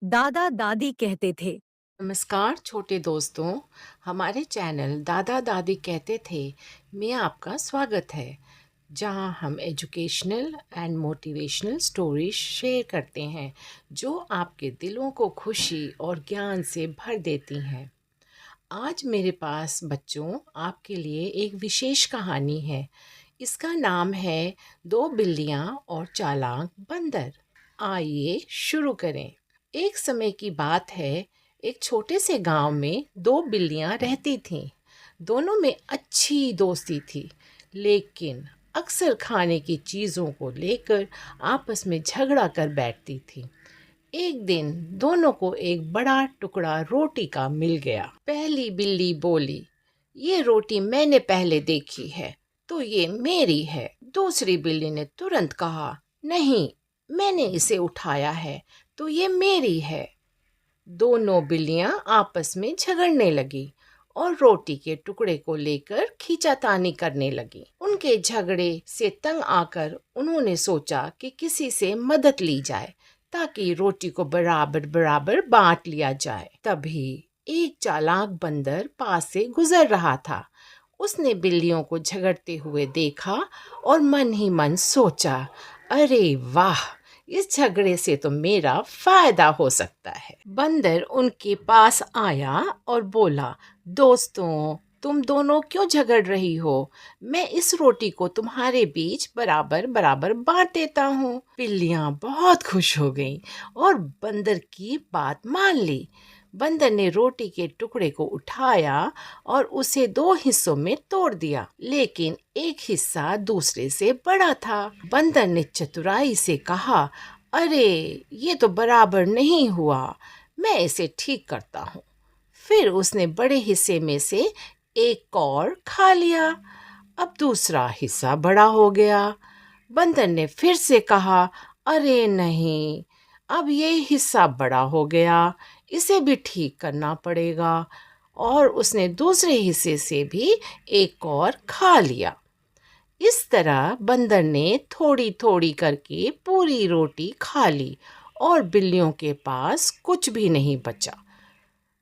दादा दादी कहते थे। नमस्कार छोटे दोस्तों। हमारे चैनल दादा दादी कहते थे में आपका स्वागत है, जहां हम educational and motivational stories share करते हैं जो आपके दिलों को खुशी और ज्ञान से भर देती हैं। आज मेरे पास बच्चों आपके लिए एक विशेष कहानी है। इसका नाम है दो बिल्लियाँ और चालाक बंदर। आइए शुरू करें। एक समय की बात है, एक छोटे से गांव में दो बिल्लियां रहती थीं। दोनों में अच्छी दोस्ती थी, लेकिन अक्सर खाने की चीज़ों को लेकर आपस में झगड़ा कर बैठती थी। एक दिन दोनों को एक बड़ा टुकड़ा रोटी का मिल गया। पहली बिल्ली बोली, ये रोटी मैंने पहले देखी है, तो ये मेरी है। दूसरी बिल्ली ने तुरंत कहा, नहीं, मैंने इसे उठाया है, तो ये मेरी है। दोनों बिल्लियां आपस में झगड़ने लगी और रोटी के टुकड़े को लेकर खींचातानी करने लगी। उनके झगड़े से तंग आकर उन्होंने सोचा कि किसी से मदद ली जाए ताकि रोटी को बराबर बराबर बांट लिया जाए। तभी एक चालाक बंदर पास से गुजर रहा था। उसने बिल्लियों को झगड़ते हुए देखा और मन ही मन सोचा, अरे वाह, इस झगड़े से तो मेरा फायदा हो सकता है। बंदर उनके पास आया और बोला, दोस्तों, तुम दोनों क्यों झगड़ रही हो? मैं इस रोटी को तुम्हारे बीच बराबर बराबर बांट देता हूँ। बिल्लियाँ बहुत खुश हो गईं और बंदर की बात मान ली। बंदर ने रोटी के टुकड़े को उठाया और उसे दो हिस्सों में तोड़ दिया, लेकिन एक हिस्सा दूसरे से बड़ा था। बंदर ने चतुराई से कहा, अरे, ये तो बराबर नहीं हुआ, मैं इसे ठीक करता हूँ। फिर उसने बड़े हिस्से में से एक और खा लिया। अब दूसरा हिस्सा बड़ा हो गया। बंदर ने फिर से कहा, अरे नहीं, अब ये हिस्सा बड़ा हो गया, इसे भी ठीक करना पड़ेगा। और उसने दूसरे हिस्से से भी एक और खा लिया। इस तरह बंदर ने थोड़ी थोड़ी करके पूरी रोटी खा ली और बिल्लियों के पास कुछ भी नहीं बचा।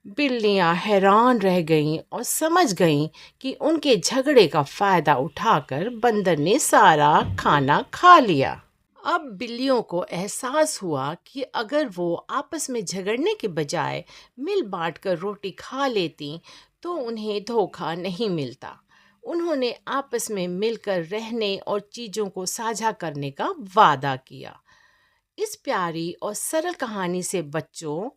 बिल्लियां हैरान रह गईं और समझ गईं कि उनके झगड़े का फायदा उठाकर बंदर ने सारा खाना खा लिया। अब बिल्लियों को एहसास हुआ कि अगर वो आपस में झगड़ने के बजाय मिल बांट कर रोटी खा लेती तो उन्हें धोखा नहीं मिलता। उन्होंने आपस में मिलकर रहने और चीज़ों को साझा करने का वादा किया। इस प्यारी और सरल कहानी से बच्चों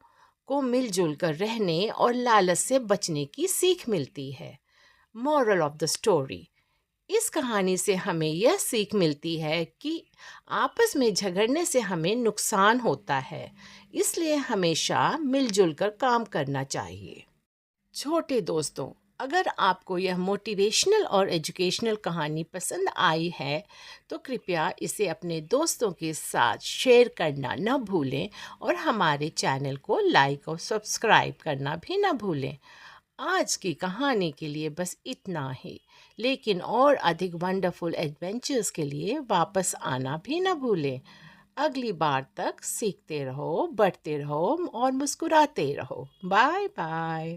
को मिलजुल कर रहने और लालच से बचने की सीख मिलती है। मॉरल ऑफ द स्टोरी, इस कहानी से हमें यह सीख मिलती है कि आपस में झगड़ने से हमें नुकसान होता है, इसलिए हमेशा मिलजुल कर काम करना चाहिए। छोटे दोस्तों, अगर आपको यह मोटिवेशनल और एजुकेशनल कहानी पसंद आई है तो कृपया इसे अपने दोस्तों के साथ शेयर करना न भूलें और हमारे चैनल को लाइक और सब्सक्राइब करना भी न भूलें। आज की कहानी के लिए बस इतना ही, लेकिन और अधिक वंडरफुल एडवेंचर्स के लिए वापस आना भी न भूलें। अगली बार तक सीखते रहो, बढ़ते रहो और मुस्कुराते रहो। Bye bye.